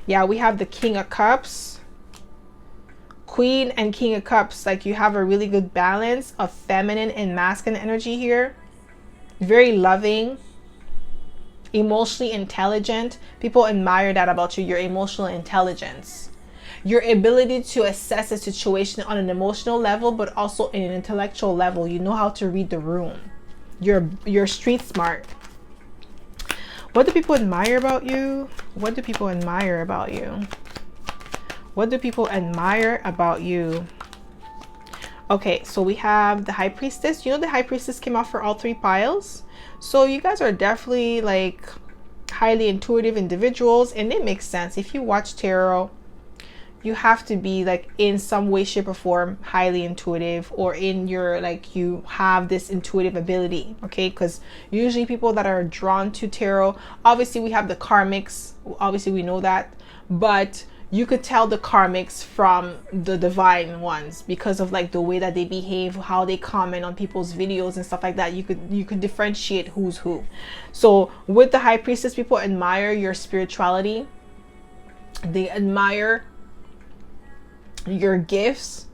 Yeah, we have the King of Cups, Queen and King of Cups. Like you have a really good balance of feminine and masculine energy here. Very loving, emotionally intelligent. People admire that about you, your emotional intelligence. Your ability to assess a situation on an emotional level, but also in an intellectual level. You know how to read the room. You're street smart. What do people admire about you? What do people admire about you? What do people admire about you? Okay, so we have the High Priestess. You know the High Priestess came out for all three piles. So you guys are definitely like highly intuitive individuals, and it makes sense. If you watch tarot, you have to be like in some way, shape or form highly intuitive, or in your like, you have this intuitive ability, okay? Because usually people that are drawn to tarot, obviously we have the karmics, obviously we know that, but you could tell the karmics from the divine ones because of like the way that they behave, how they comment on people's videos and stuff like that. You could differentiate who's who. So with the High Priestess, people admire your spirituality, they admire your gifts,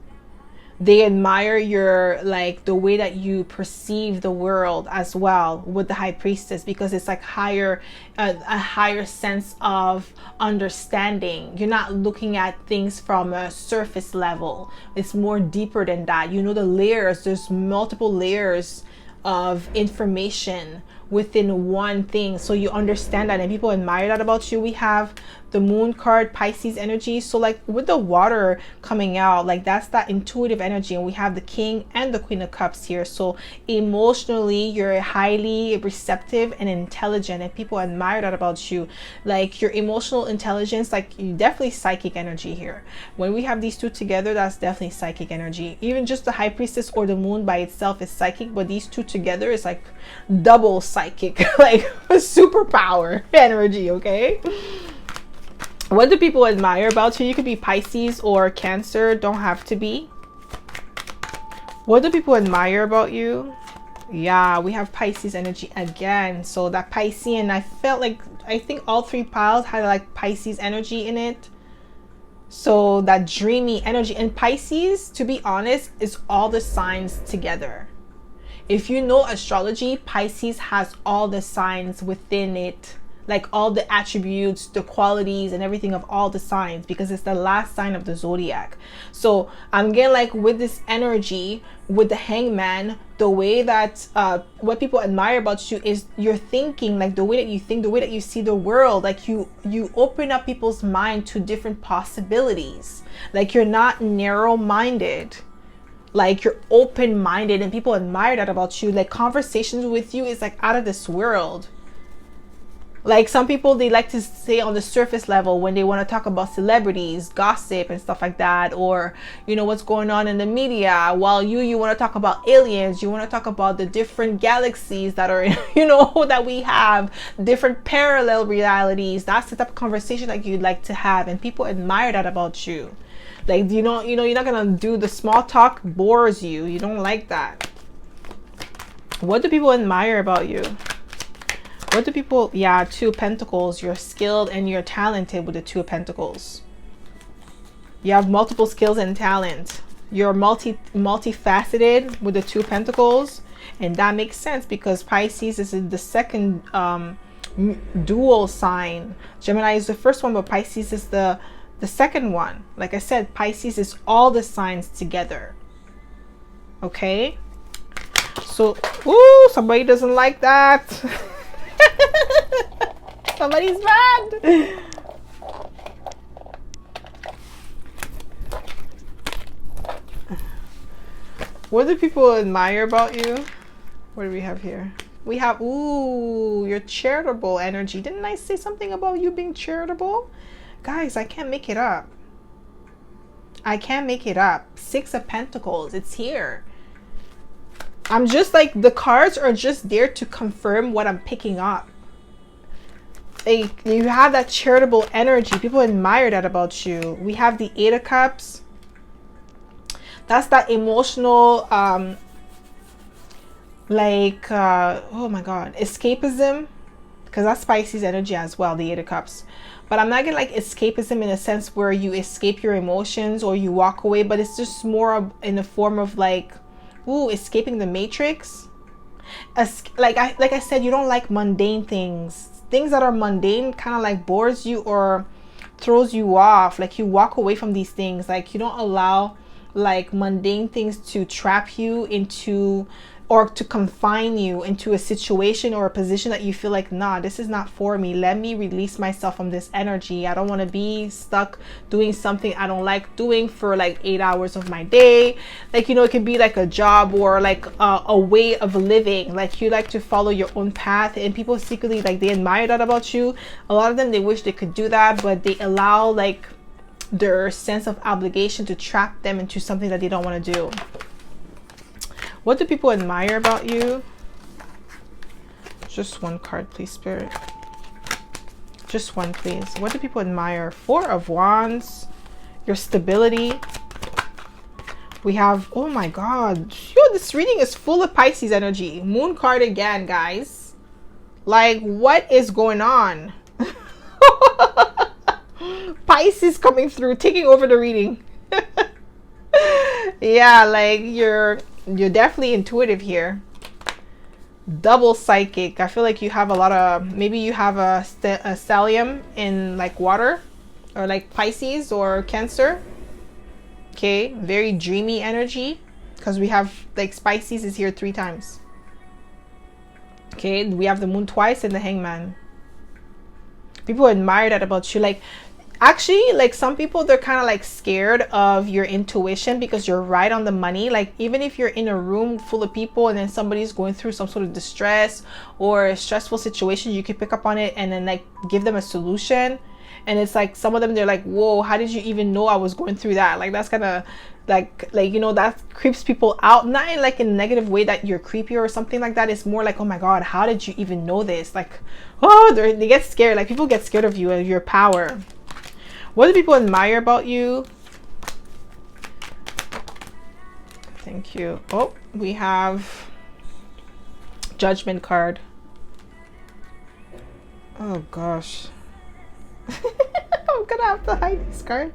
they admire your like the way that you perceive the world as well with the High Priestess, because it's like higher, a higher sense of understanding. You're not looking at things from a surface level, it's more deeper than that. You know the layers, there's multiple layers of information within one thing, so you understand that, and people admire that about you. We have the Moon card, Pisces energy. So like with the water coming out, like that's that intuitive energy. And we have the King and the Queen of Cups here. So emotionally, you're highly receptive and intelligent, and people admire that about you. Like your emotional intelligence, like you definitely psychic energy here. When we have these two together, that's definitely psychic energy. Even just the High Priestess or the Moon by itself is psychic, but these two together is like double psychic, like a superpower energy, okay? What do people admire about you? You could be Pisces or Cancer, don't have to be. What do people admire about you? Yeah, we have Pisces energy again. So that Piscean, I felt like, I think all three piles had like Pisces energy in it. So that dreamy energy. And Pisces, to be honest, is all the signs together. If you know astrology, Pisces has all the signs within it, like all the attributes, the qualities and everything of all the signs, because it's the last sign of the zodiac. So I'm getting like with this energy, with the Hangman, the way that what people admire about you is your thinking, like the way that you think, the way that you see the world. Like you open up people's mind to different possibilities. Like you're not narrow-minded, like you're open-minded, and people admire that about you. Like conversations with you is like out of this world. Like some people, they like to stay on the surface level when they want to talk about celebrities, gossip and stuff like that, or you know what's going on in the media, while you want to talk about aliens, you want to talk about the different galaxies that are, you know, that we have, different parallel realities. That's the type of conversation that you'd like to have, and people admire that about you. Like, you know, you're not gonna do the small talk, bores you. You don't like that. What do people admire about you? What do people, yeah, Two of Pentacles. You're skilled and you're talented with the Two of Pentacles. You have multiple skills and talent. You're multifaceted with the Two of Pentacles. And that makes sense because Pisces is the second dual sign. Gemini is the first one, but Pisces is the second one. Like I said, Pisces is all the signs together. Okay? So, ooh, somebody doesn't like that. Somebody's mad. What do people admire about you? What do we have here? We have, ooh, your charitable energy. Didn't I say something about you being charitable? Guys, I can't make it up. I can't make it up. Six of Pentacles. It's here. I'm just like, the cards are just there to confirm what I'm picking up. You have that charitable energy. People admire that about you. We have the Eight of Cups. That's that emotional, oh my God, escapism. Because that's Pisces energy as well, the Eight of Cups. But I'm not getting like escapism in a sense where you escape your emotions or you walk away. But it's just more in the form of like, ooh, escaping the matrix. Like I said, you don't like mundane things. Things that are mundane kind of like bores you or throws you off. Like you walk away from these things. Like you don't allow like mundane things to trap you into or to confine you into a situation or a position that you feel like, nah, this is not for me. Let me release myself from this energy. I don't want to be stuck doing something I don't like doing for like 8 hours of my day. Like, you know, it could be like a job or like a way of living. Like you like to follow your own path, and people secretly like they admire that about you. A lot of them, they wish they could do that, but they allow like their sense of obligation to trap them into something that they don't want to do. What do people admire about you? Just one card, please, Spirit. Just one, please. What do people admire? Four of Wands. Your stability. We have, oh my God. Yo, this reading is full of Pisces energy. Moon card again, guys. Like, what is going on? Pisces coming through, taking over the reading. Yeah, like you're definitely intuitive here. Double psychic. I feel like you have a lot of, maybe you have a stellium in like water or like Pisces or Cancer. Okay, very dreamy energy because we have like Pisces is here 3 times. Okay, we have the moon twice and the hangman. People admire that about you. Like, actually, like some people, they're kind of like scared of your intuition because you're right on the money. Like even if you're in a room full of people and then somebody's going through some sort of distress or a stressful situation, you can pick up on it and then like give them a solution. And it's like some of them, they're like, whoa, how did you even know I was going through that? Like that's kind of like you know, that creeps people out. Not in like a negative way that you're creepy or something like that. It's more like, oh my God, how did you even know this? Like, oh, they get scared. Like people get scared of you and your power. What do people admire about you? Thank you. Oh, we have Judgment card. Oh gosh. I'm gonna have to hide this card.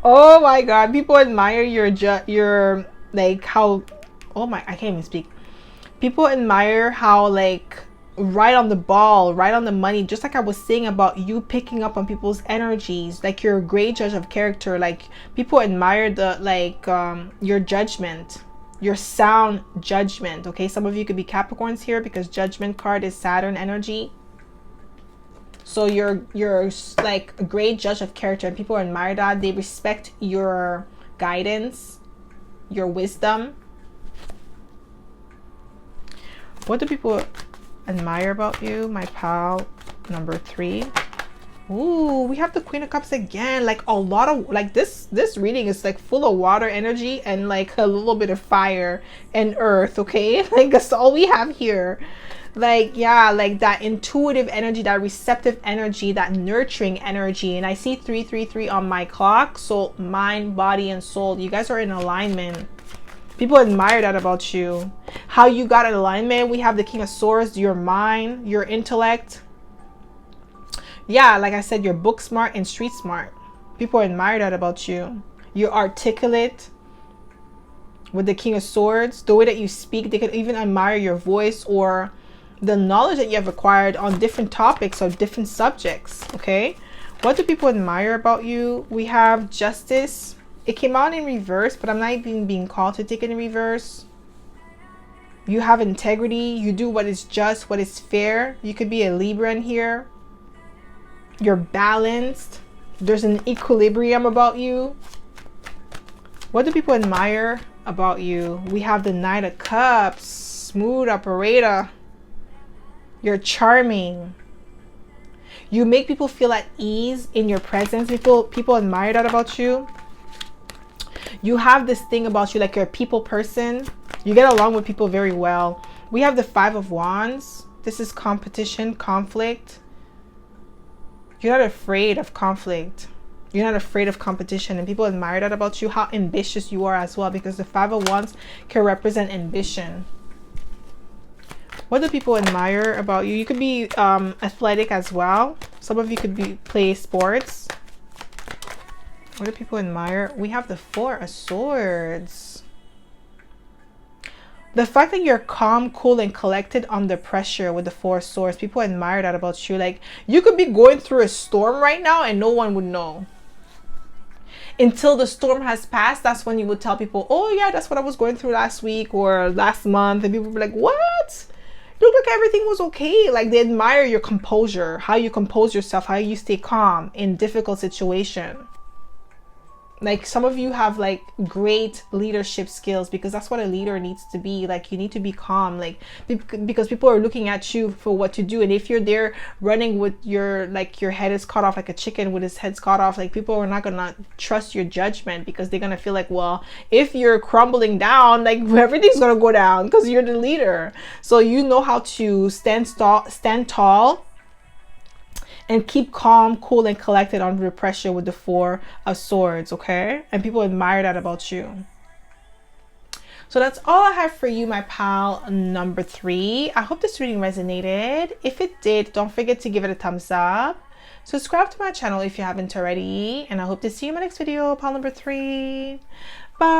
Oh my God. People admire your like how, oh my, I can't even speak. People admire how like right on the ball, right on the money, just like I was saying about you picking up on people's energies. Like you're a great judge of character. Like people admire the like your judgment, your sound judgment. Okay, some of you could be Capricorns here because Judgment card is Saturn energy. So you're like a great judge of character, and people admire that. They respect your guidance, your wisdom. What do people admire about you, my pal? Number 3. Ooh, we have the Queen of Cups again. Like a lot of like this reading is like full of water energy and like a little bit of fire and earth. Okay, like that's all we have here. Like, yeah, like that intuitive energy, that receptive energy, that nurturing energy. And I see 333 on my clock. So mind, body, and soul, you guys are in alignment. People admire that about you. How you got in alignment. We have the King of Swords, your mind, your intellect. Yeah, like I said, you're book smart and street smart. People admire that about you. You're articulate with the King of Swords. The way that you speak, they could even admire your voice or the knowledge that you have acquired on different topics or different subjects. Okay, what do people admire about you? We have Justice. It came out in reverse, but I'm not even being called to take it in reverse. You have integrity. You do what is just, what is fair. You could be a Libra in here. You're balanced. There's an equilibrium about you. What do people admire about you? We have the Knight of Cups. Smooth operator. You're charming. You make people feel at ease in your presence. People admire that about you. You have this thing about you, like you're a people person. You get along with people very well. We have the Five of Wands. This is competition, conflict. You're not afraid of conflict. You're not afraid of competition, and people admire that about you. How ambitious you are as well, because the Five of Wands can represent ambition. What do people admire about you? You could be athletic as well. Some of you could play sports. What do people admire? We have the Four of Swords. The fact that you're calm, cool, and collected under pressure with the Four of Swords. People admire that about you. Like, you could be going through a storm right now and no one would know. Until the storm has passed, that's when you would tell people, oh yeah, that's what I was going through last week or last month. And people would be like, what? You look like everything was okay. Like, they admire your composure, how you compose yourself, how you stay calm in difficult situations. Like, some of you have like great leadership skills, because that's what a leader needs to be. Like, you need to be calm, like, because people are looking at you for what to do. And if you're there running with your, like, your head is cut off like a chicken with his head's cut off, like, people are not gonna trust your judgment, because they're gonna feel like, well, if you're crumbling down, like, everything's gonna go down because you're the leader. So you know how to stand tall and keep calm, cool, and collected under pressure with the Four of Swords, okay? And people admire that about you. So that's all I have for you, my pal number 3. I hope this reading resonated. If it did, don't forget to give it a thumbs up. Subscribe to my channel if you haven't already. And I hope to see you in my next video, pal number 3. Bye.